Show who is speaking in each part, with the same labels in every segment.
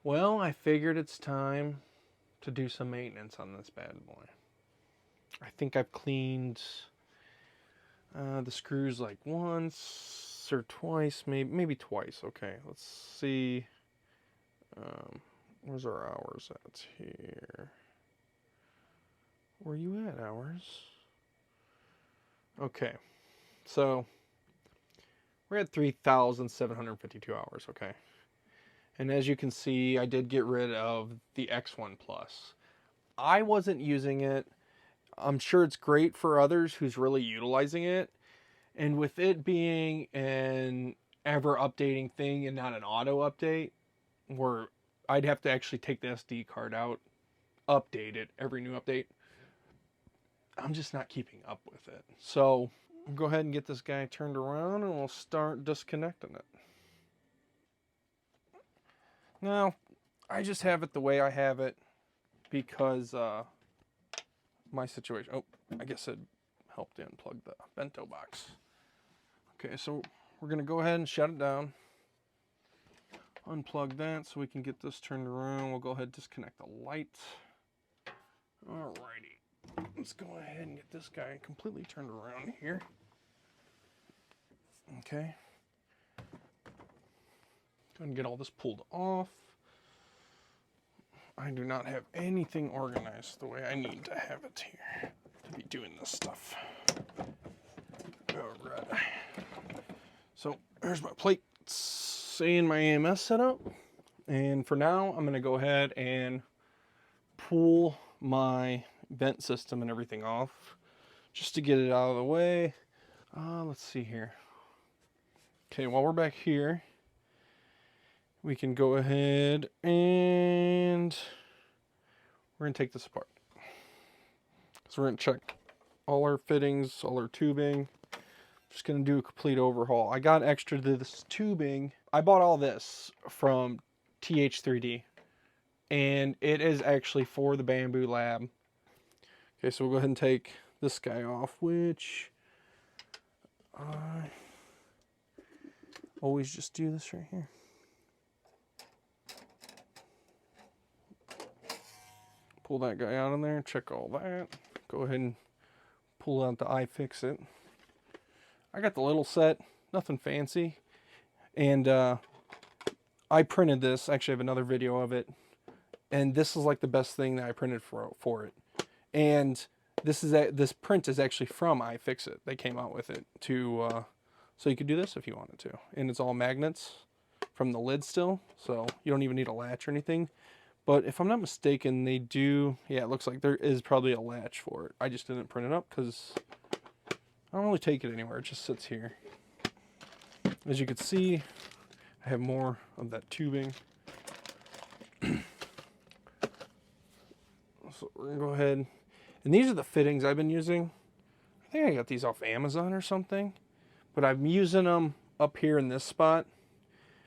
Speaker 1: Well, I figured it's time to do some maintenance on this bad boy. I think I've cleaned the screws like once or twice, maybe twice. Okay, let's see. Where's our hours at here? Where you at, hours? Okay, so we're at 3,752 hours, okay. And as you can see, I did get rid of the X1 Plus. I wasn't using it. I'm sure it's great for others who's really utilizing it. And with it being an ever updating thing and not an auto update, where I'd have to actually take the SD card out, update it every new update, I'm just not keeping up with it. So we'll go ahead and get this guy turned around and we'll start disconnecting it. Now, I just have it the way I have it because my situation. Oh, I guess it helped unplug the bento box. Okay, so we're going to go ahead and shut it down. Unplug that so we can get this turned around. We'll go ahead and disconnect the light. Alrighty. Let's go ahead and get this guy completely turned around here. Okay. Go ahead and get all this pulled off. I do not have anything organized the way I need to have it here to be doing this stuff. Alright. So there's my plates and my AMS setup. And for now, I'm going to go ahead and pull my vent system and everything off just to get it out of the way. Let's see here. Okay, while we're back here, we can go ahead and we're going to take this apart. So we're going to check all our fittings, all our tubing. Just going to do a complete overhaul. I got extra to this tubing. I bought all this from TH3D, and it is actually for the Bambu Lab. Okay, so we'll go ahead and take this guy off, which I always just do this right here. Pull that guy out of there, check all that. Go ahead and pull out the iFixit. I got the little set, nothing fancy. And I printed this. Actually, I have another video of it. And this is like the best thing that I printed for it. And this print is actually from iFixit. They came out with it to so you could do this if you wanted to. And it's all magnets from the lid still, so you don't even need a latch or anything. But if I'm not mistaken, they do. Yeah, it looks like there is probably a latch for it. I just didn't print it up because I don't really take it anywhere. It just sits here. As you can see, I have more of that tubing. So we're gonna go ahead, and these are the fittings I've been using. I think I got these off Amazon or something, but I'm using them up here in this spot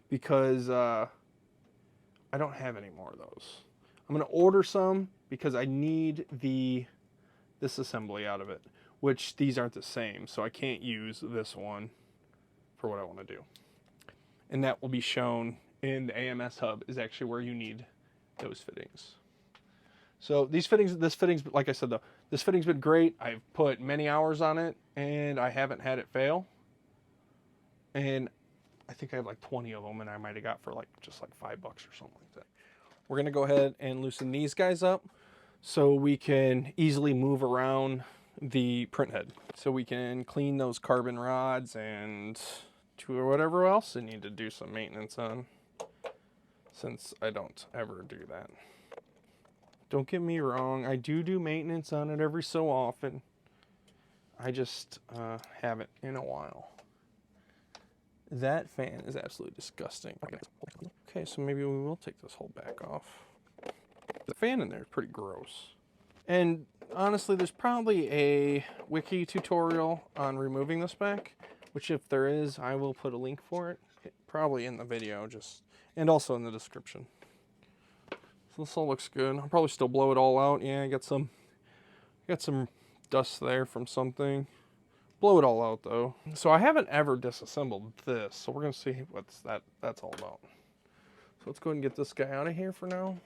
Speaker 1: because I don't have any more of those. I'm gonna order some because I need this assembly out of it, which these aren't the same, so I can't use this one for what I want to do. And that will be shown in the AMS hub is actually where you need those fittings. So this fittings, like I said though, this fitting's been great. I've put many hours on it and I haven't had it fail. And I think I have like 20 of them and I might have got for just like $5 or something like that. We're gonna go ahead and loosen these guys up so we can easily move around the print head. So we can clean those carbon rods and to whatever else I need to do some maintenance on, since I don't ever do that. Don't get me wrong, I do maintenance on it every so often. I just haven't in a while. That fan is absolutely disgusting. Okay, so maybe we will take this whole back off. The fan in there is pretty gross. And honestly, there's probably a wiki tutorial on removing this back, which if there is, I will put a link for it. Probably in the video, and also in the description. So this all looks good. I'll probably still blow it all out. Yeah, I got some dust there from something. Blow it all out though. So I haven't ever disassembled this, so we're gonna see what's that's all about. So let's go ahead and get this guy out of here for now.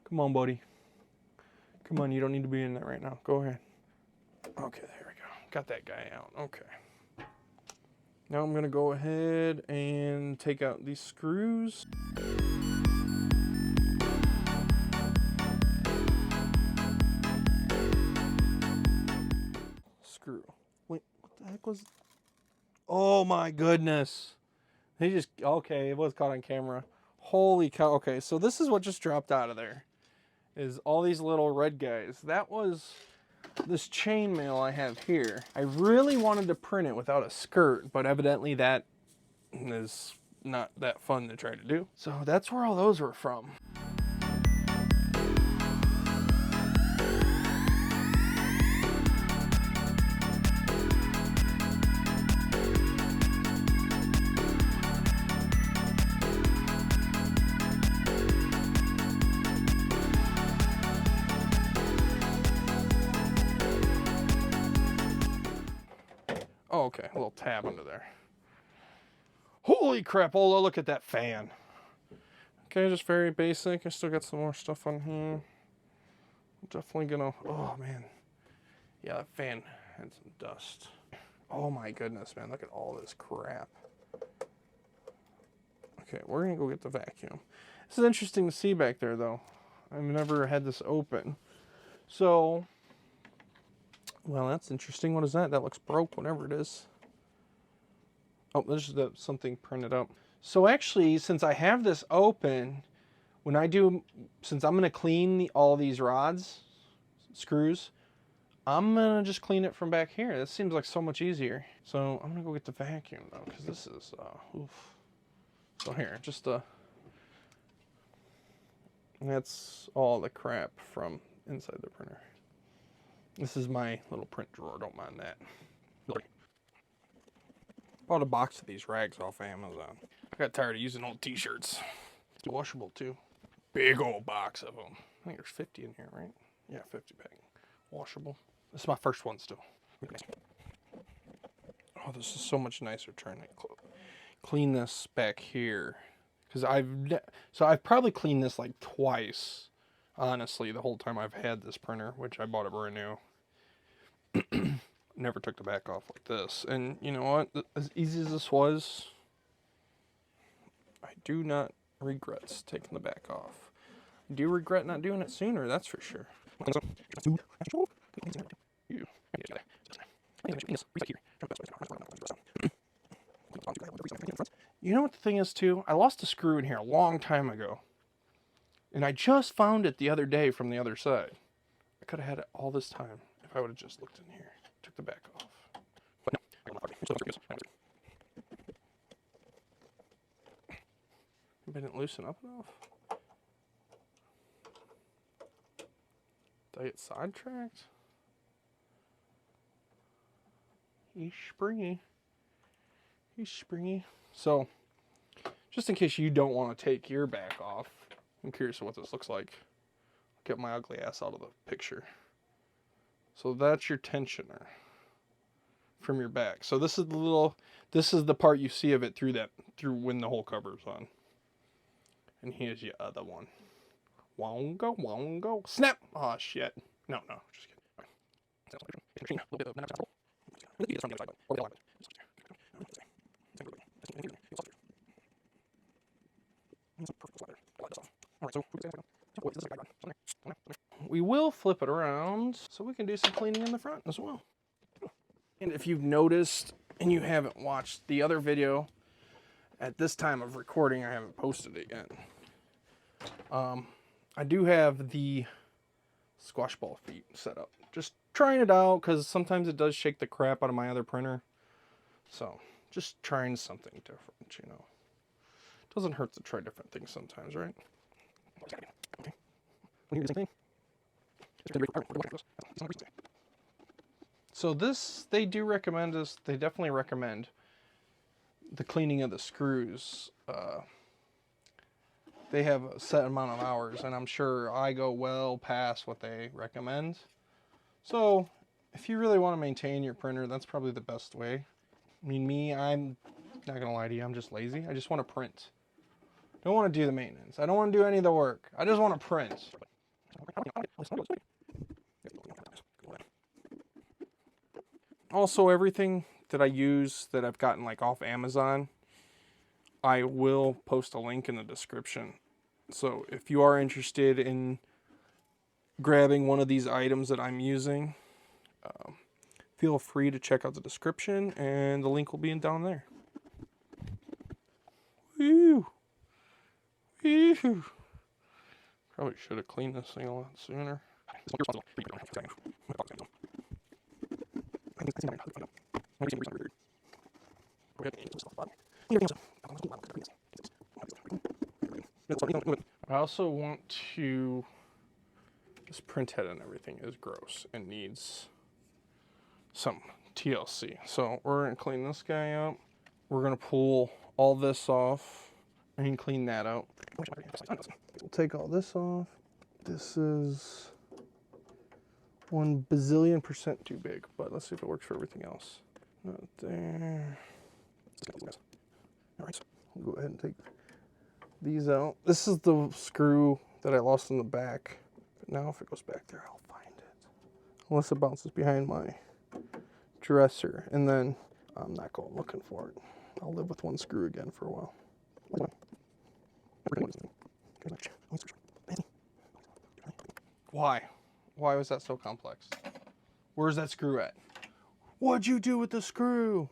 Speaker 1: Come on, buddy. Come on, you don't need to be in there right now. Go ahead. Okay, there we go. Got that guy out. Okay. Now I'm going to go ahead and take out these screws. Screw. Wait, what the heck was... Oh my goodness. They just... Okay, it was caught on camera. Holy cow. Okay, so this is what just dropped out of there. Is all these little red guys. That was... this chainmail I have here. I really wanted to print it without a skirt, but evidently that is not that fun to try to do. So that's where all those were from. Oh, okay, a little tab under there. Holy crap, oh, look at that fan. Okay, just very basic. I still got some more stuff on here. I'm definitely gonna, oh man. Yeah, that fan had some dust. Oh my goodness, man, look at all this crap. Okay, we're gonna go get the vacuum. This is interesting to see back there though. I've never had this open. So, well, that's interesting. What is that? That looks broke, whatever it is. Oh, this is something printed up. So actually, since I have this open, when I do, since I'm going to clean all these rods, screws, I'm going to just clean it from back here. This seems like so much easier. So I'm going to go get the vacuum though, because this is, oof. So here, just, that's all the crap from inside the printer. This is my little print drawer, don't mind that. Bought a box of these rags off Amazon. I got tired of using old t-shirts. It's washable too. Big old box of them. I think there's 50 in here, right? Yeah, 50 pack. Washable. This is my first one still. Oh, this is so much nicer trying to clean this back here. Because I've probably cleaned this like twice, honestly, the whole time I've had this printer, which I bought it brand new. Never took the back off like this. And you know what? As easy as this was, I do not regret taking the back off. I do regret not doing it sooner, that's for sure. You know what the thing is too? I lost a screw in here a long time ago. And I just found it the other day from the other side. I could have had it all this time if I would have just looked in here. Took the back off. But no, I didn't loosen up enough. Did I get sidetracked? He's springy. He's springy. So, just in case you don't want to take your back off, I'm curious what this looks like. Get my ugly ass out of the picture. So that's your tensioner from your back. So this is the part you see of it through when the whole cover's on. And here's your other one. Wongo. Snap! Oh shit. No, just kidding. We will flip it around so we can do some cleaning in the front as well. And if you've noticed and you haven't watched the other video, at this time of recording I haven't posted it yet. I do have the squash ball feet set up. Just trying it out because sometimes it does shake the crap out of my other printer. So just trying something different, you know. Doesn't hurt to try different things sometimes, right? Okay. So this, they do recommend this. They definitely recommend the cleaning of the screws. They have a set amount of hours, and I'm sure I go well past what they recommend. So if you really want to maintain your printer, that's probably the best way. I mean, I'm not gonna lie to you, I'm just lazy. I just want to print. Don't want to do the maintenance. I don't want to do any of the work. I just want to print. Also, everything that I use that I've gotten like off Amazon, I will post a link in the description. So if you are interested in grabbing one of these items that I'm using, feel free to check out the description and the link will be down there. Woo! Woo! Probably should have cleaned this thing a lot sooner. I also want to, this print head and everything is gross and needs some TLC. So we're gonna clean this guy up. We're gonna pull all this off and clean that out. We'll take all this off. This is 1 bazillion% too big, but let's see if it works for everything else. Not there. All right, so we'll go ahead and take these out. This is the screw that I lost in the back. But now if it goes back there, I'll find it. Unless it bounces behind my dresser, and then I'm not going looking for it. I'll live with 1 screw again for a while. Why? Why was that so complex? Where's that screw at? What'd you do with the screw?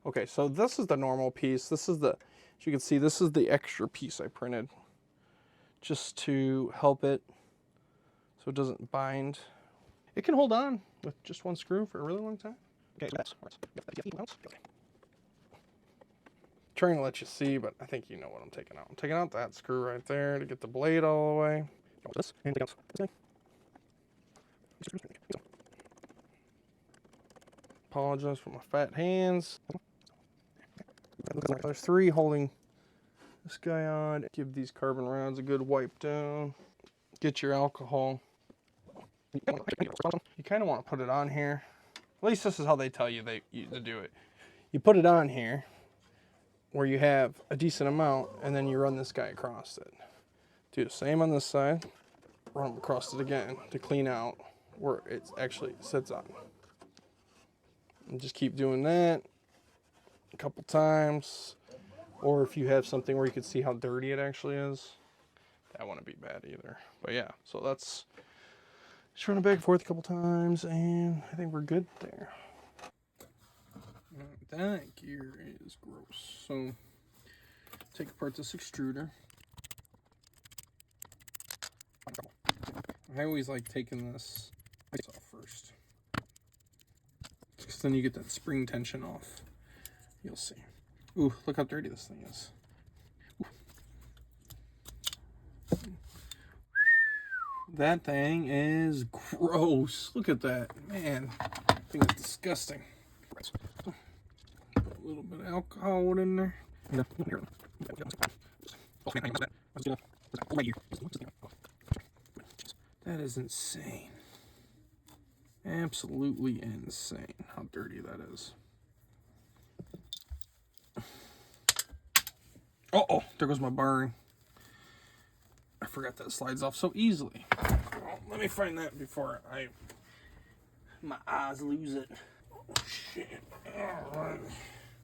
Speaker 1: Okay, so this is the normal piece. This is the, as you can see, this is the extra piece I printed just to help it so it doesn't bind. It can hold on with just 1 screw for a really long time. Okay, so that's trying to let you see, but I think you know what I'm taking out. I'm taking out that screw right there to get the blade all the way. This and this. Apologize for my fat hands. There's 3 holding this guy on. Give these carbon rounds a good wipe down. Get your alcohol. You kind of want to put it on here. At least this is how they tell you to do it. You put it on here where you have a decent amount, and then you run this guy across it. Do the same on this side. Run them across it again to clean out where it actually sits on. And just keep doing that a couple times. Or if you have something where you can see how dirty it actually is, that wouldn't be bad either. But yeah, so that's just run it back and forth a couple times, and I think we're good there. That gear is gross. So take apart this extruder. I always like taking this off first, because then you get that spring tension off. You'll see. Ooh, look how dirty this thing is. Ooh. That thing is gross. Look at that, man. I think it's disgusting. Put a little bit of alcohol in there. That is insane. Absolutely insane how dirty that is. Uh-oh, there goes my bearing. I forgot that slides off so easily. Well, let me find that before my eyes lose it. Oh, shit. All right.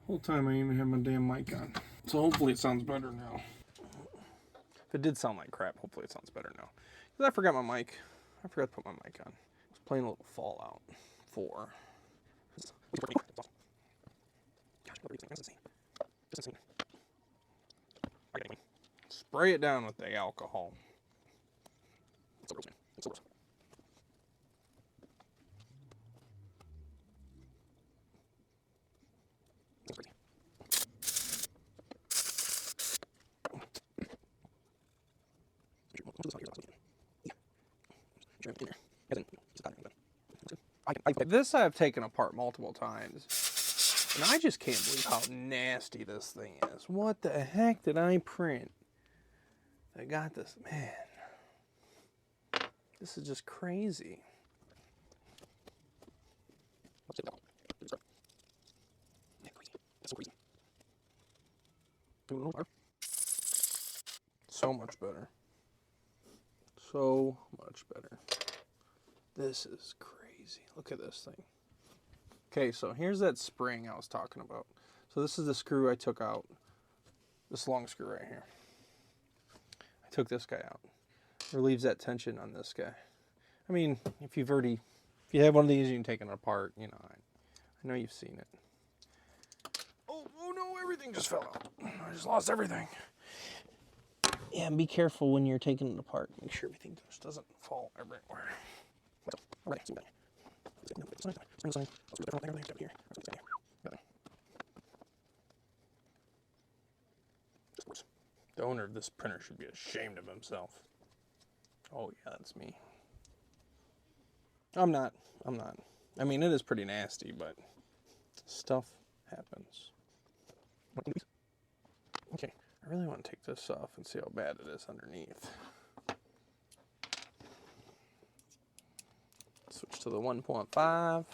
Speaker 1: Whole time I even have my damn mic on. So hopefully it sounds better now. If it did sound like crap, hopefully it sounds better now. Because I forgot my mic. I forgot to put my mic on. I was playing a little Fallout 4. Spray it down with the alcohol. This I've taken apart multiple times, and I just can't believe how nasty this thing is. What the heck did I print? I got this, man. This is just crazy. So much better. So much better. This is crazy. Look at this thing. Okay, so here's that spring I was talking about. So this is the screw I took out. This long screw right here. I took this guy out. Relieves that tension on this guy. I mean, if you have one of these, you can take it apart. You know, I know you've seen it. Oh no, everything just fell out. I just lost everything. Yeah, and be careful when you're taking it apart. Make sure everything just doesn't fall everywhere. The owner of this printer should be ashamed of himself. Oh yeah, that's me. I'm not. I mean, it is pretty nasty, but stuff happens. Okay, I really want to take this off and see how bad it is underneath. Switch to the 1.5.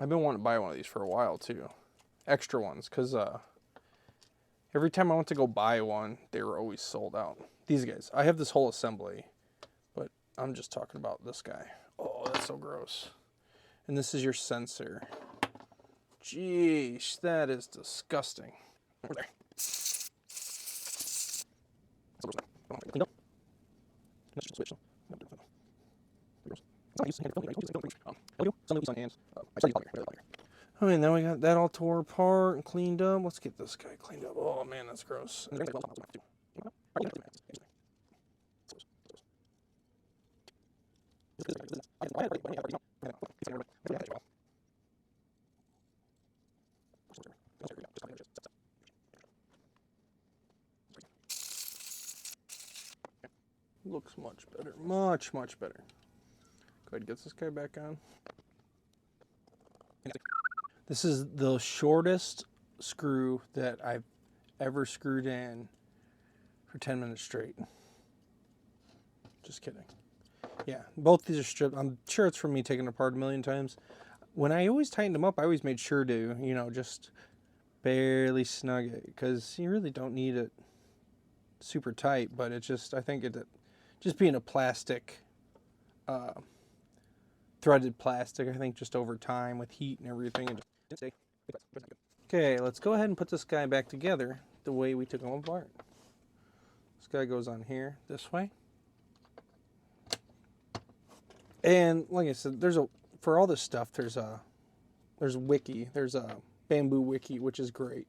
Speaker 1: I've been wanting to buy one of these for a while too. Extra ones, because every time I went to go buy one, they were always sold out. These guys. I have this whole assembly, but I'm just talking about this guy. Oh, that's so gross. And this is your sensor. Jeez, that is disgusting. Okay, now we got that all tore apart and cleaned up. Let's get this guy cleaned up. Oh man, that's gross. Looks much better. Much better. Go ahead and get this guy back on. This is the shortest screw that I've ever screwed in for 10 minutes straight. Just kidding. Yeah, both these are stripped. I'm sure it's from me taking it apart a million times. When I always tightened them up, I always made sure to, you know, just barely snug it, because you really don't need it super tight, but it's just, I think it just being a plastic, threaded plastic, I think just over time with heat and everything. Okay, let's go ahead and put this guy back together the way we took him apart. This guy goes on here this way. And like I said, for all this stuff, there's a Bambu Wiki, which is great.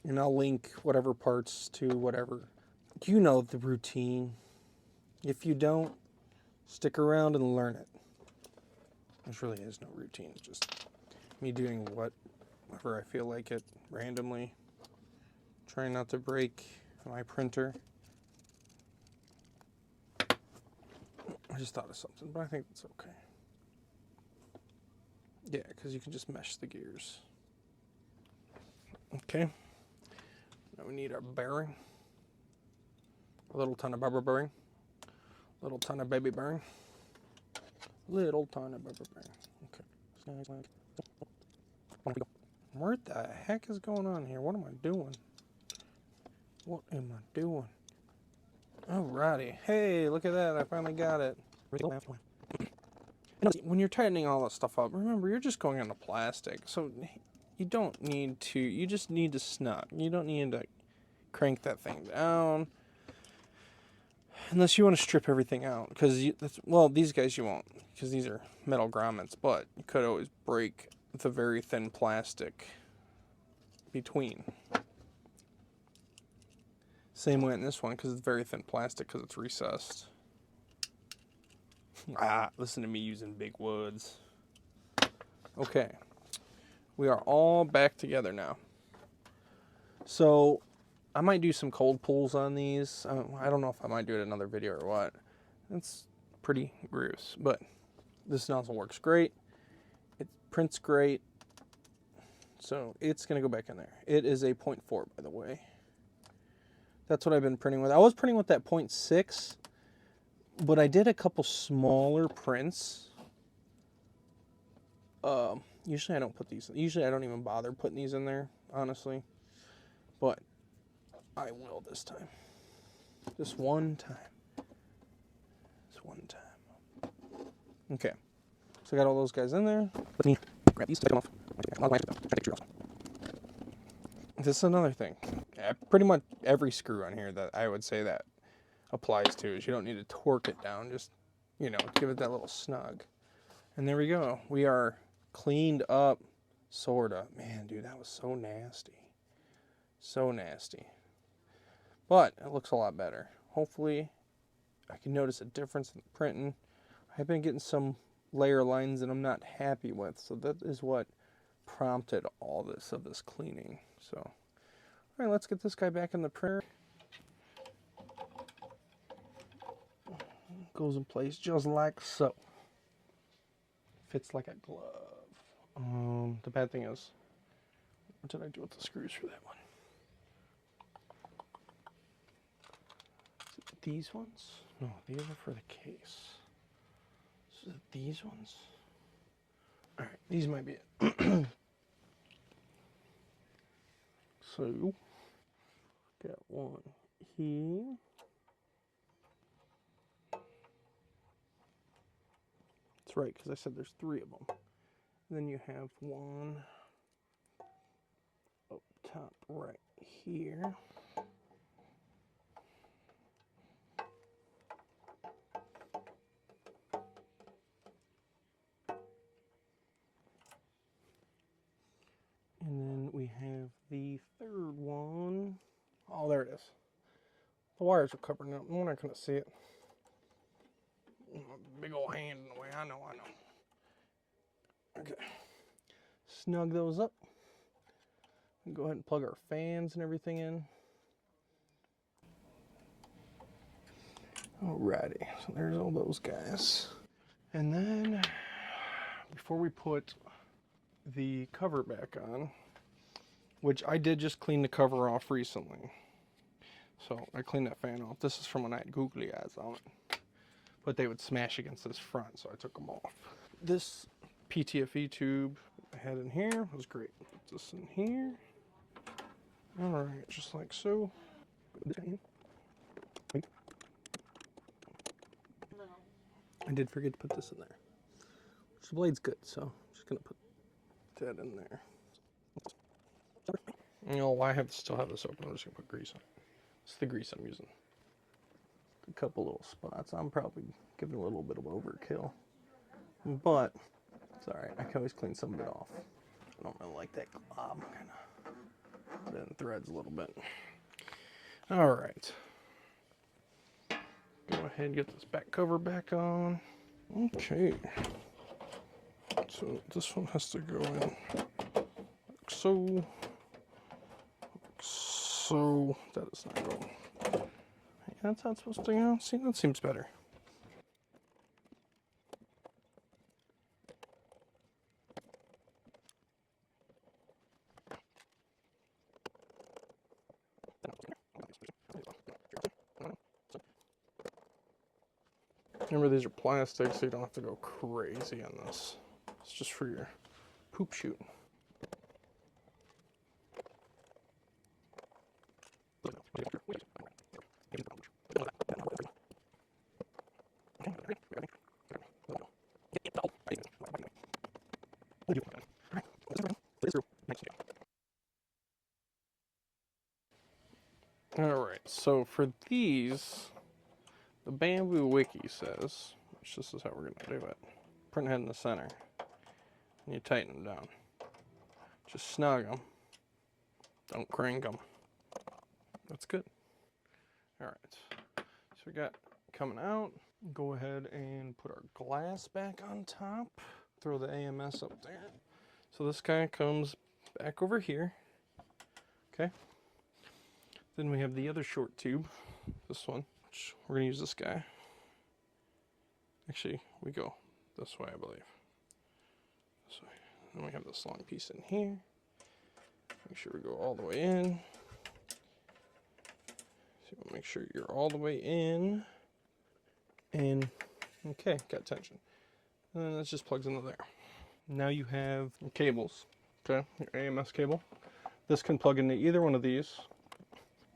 Speaker 1: And I'll link whatever parts to whatever. You know the routine. If you don't, stick around and learn it. There really is no routine. It's just me doing whatever I feel like it randomly. Trying not to break my printer. I just thought of something, but I think it's okay. Yeah, because you can just mesh the gears. Okay. Now we need our bearing. A little ton of rubber bearing. A little ton of baby bearing. Little ton of rubber bearing. Okay. What the heck is going on here? What am I doing? What am I doing? Alrighty. Hey, look at that. I finally got it. When you're tightening all that stuff up, remember, you're just going on the plastic. So you don't need to, you just need to snug. You don't need to crank that thing down. Unless you want to strip everything out. Because, well, these guys you won't. Because these are metal grommets. But you could always break the very thin plastic between. Same way in this one, because it's very thin plastic, because it's recessed. Listen to me using big woods. Okay. We are all back together now. So, I might do some cold pulls on these. I don't know if I might do it in another video or what. It's pretty gross. But this nozzle works great. It prints great. So, it's going to go back in there. It is a 0.4, by the way. That's what I've been printing with. I was printing with that 0.6, but I did a couple smaller prints. Usually I don't put these. Usually I don't even bother putting these in there, honestly. But I will this time. Just one time. Just one time. Okay. So I got all those guys in there. Let me grab these, take them off. This is another thing. Pretty much every screw on here that I would say that applies to is you don't need to torque it down. Just, you know, give it that little snug. And there we go. We are cleaned up, sorta. Man, dude, that was so nasty. So nasty. But it looks a lot better. Hopefully, I can notice a difference in the printing. I've been getting some layer lines that I'm not happy with, so that is what prompted all this cleaning. So, all right, let's get this guy back in the printer. Goes in place just like so. Fits like a glove. The bad thing is, what did I do with the screws for that one? Is it these ones? No, these are for the case. Is it these ones? All right, these might be it. So, got one here. That's right, because I said there's 3 of them. And then you have one up top right here. And then we have the 3rd one. Oh, there it is. The wires are covering up. We're not going to see it. Big old hand in the way. I know. Okay. Snug those up. And go ahead and plug our fans and everything in. Alrighty. So there's all those guys. And then, before we put the cover back on, which I did just clean the cover off recently. So I cleaned that fan off. This is from when I had googly eyes on it. But they would smash against this front, so I took them off. This PTFE tube I had in here was great. Put this in here. Alright, just like so. I did forget to put this in there. Which the blade's good, so I'm just gonna put that in there. You know, I still have this open. I'm just gonna put grease on it. It's the grease I'm using. A couple little spots. I'm probably giving a little bit of overkill, but it's alright. I can always clean some of it off. I don't really like that glob. Kind of put it in threads a little bit. Alright. Go ahead and get this back cover back on. Okay. So this one has to go in like so. So that is not going. That's how it's supposed to go. See, that seems better. Remember, these are plastic, so you don't have to go crazy on this. It's just for your poop chute. Alright, so for these, the Bambu Wiki says, which this is how we're going to do it, print head in the center, and you tighten them down. Just snug them, don't crank them. That's good. Alright, so we got coming out, go ahead and put our glass back on top, throw the AMS up there. So this guy comes back over here, okay? Then we have the other short tube, this one, which we're gonna use this guy. Actually, we go this way, I believe. This way. Then we have this long piece in here. Make sure we go all the way in. So make sure you're all the way in. And, okay, got tension. And then this just plugs into there. Now you have your cables, okay? Your AMS cable. This can plug into either one of these.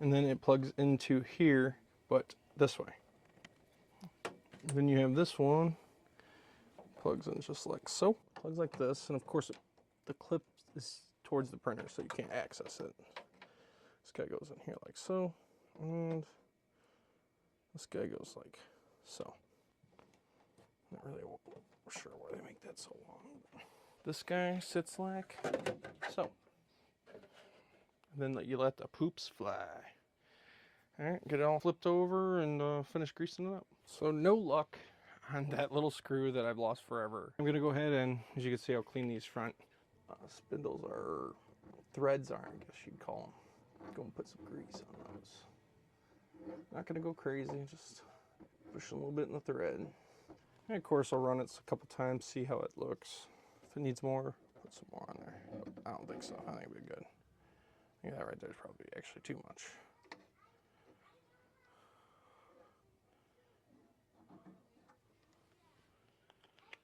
Speaker 1: and then it plugs into here, but this way. Then you have this one, plugs in just like so. Plugs like this, and of course the clip is towards the printer, so you can't access it. This guy goes in here like so, and this guy goes like so. Not really sure why they make that so long. This guy sits like so. And then you let the poops fly. All right, get it all flipped over and finish greasing it up. So no luck on that little screw that I've lost forever. I'm gonna go ahead and, as you can see, I'll clean these front spindles, or threads are, I guess you'd call them. Go and put some grease on those. Not gonna go crazy, just push a little bit in the thread. And of course I'll run it a couple times, see how it looks. If it needs more, some more on there. I don't think so. I think it'll be good. I think that right there is probably actually too much.